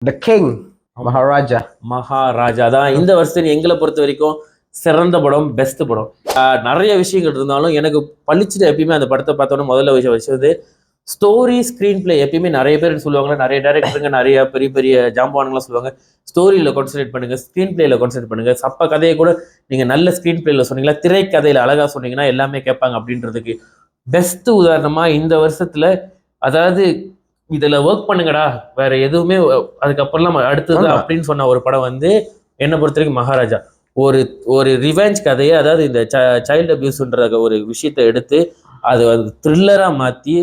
The king Maharaja. Maharaja தான் இந்த வருஷத்துல எங்களை பொறுத்த வரைக்கும் சிறந்த படம், பெஸ்ட் படம். நிறைய விஷயங்கள் இருந்தாலும் எனக்கு பளிச்சுட்டு எப்பயுமே அந்த படத்தை பார்த்தோன்னா முதல்ல விஷயம் ஸ்டோரி, ஸ்க்ரீன் பிளே. எப்பயுமே நிறைய பேர் சொல்லுவாங்க, நிறைய டைரக்டருங்க நிறைய பெரிய பெரிய ஜாம்பானுங்களாம் சொல்லுவாங்க, ஸ்டோரியில் கான்சன்ட்ரேட் பண்ணுங்க, ஸ்க்ரீன் பிளேல கான்சன்ட்ரேட் பண்ணுங்க. சப்ப கதையை கூட நீங்கள் நல்ல ஸ்க்ரீன் பிளேல சொன்னீங்களா, திரைக்கதையில் அழகா சொன்னீங்கன்னா எல்லாமே கேட்பாங்க அப்படின்றதுக்கு பெஸ்ட் உதாரணமா இந்த வருஷத்துல. அதாவது இதுல ஒர்க் பண்ணுங்கடா, வேற எதுவுமே அதுக்கப்புறம்லாம் அடுத்தது அப்படின்னு சொன்ன ஒரு படம் என்னை பொறுத்த வரைக்கும் மகாராஜா. ஒரு ஒரு ரிவெஞ்ச் கதையை, அதாவது இந்த சைல்டு அபியூஸ்ன்ற ஒரு விஷயத்தை எடுத்து அதை த்ரில்லரா மாத்தி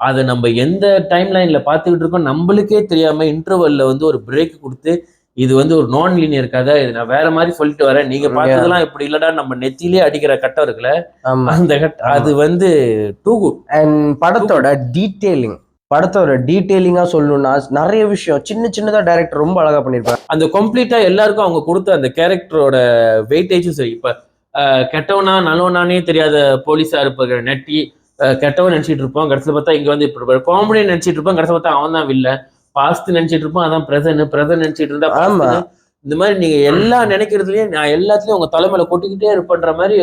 அதை நம்ம எந்த டைம் லைன்ல பார்த்துக்கிட்டு இருக்கோம் நம்மளுக்கே தெரியாம இன்டர்வல்ல ஒரு பிரேக் கொடுத்து இது ஒரு நான் லீனியர் கதை, இது நான் வேற மாதிரி சொல்லிட்டு வரேன், நீங்க பார்த்ததெல்லாம் இப்படி இல்லடா நம்ம நெத்திலே அடிக்கிற கட்டம் இருக்குல்ல, அந்த அது டூ குட். அண்ட் படத்தோட டீட்டெயிலிங்கா சொல்லணும்னா நிறைய விஷயம் சின்ன சின்னதா டைரக்டர் ரொம்ப அழகா பண்ணிருப்பாங்க. அந்த கம்ப்ளீட்டா எல்லாருக்கும் அவங்க கொடுத்த அந்த கேரக்டரோட வெயிட்டேஜும் சரி. இப்ப கெட்டவனா நல்லவனானே தெரியாத போலீஸா இருப்ப நெட்டி கெட்டவன் நினைச்சிட்டு இருப்போம், கடைசியில் பார்த்தா இங்க இப்ப காமெடி நினைச்சிட்டு இருப்போம், கடைசியில் பார்த்தா அவன் தான் வில்ல. பாஸ்ட் நினைச்சிட்டு இருப்போம், அதான் பிரசன்ட் நினைச்சிட்டு இருந்தா. இந்த மாதிரி நீங்க எல்லாம் நினைக்கிறதுலயே நான் எல்லாத்துலயும் உங்க தலைமையில கொட்டிக்கிட்டே இருப்பன்ற மாதிரி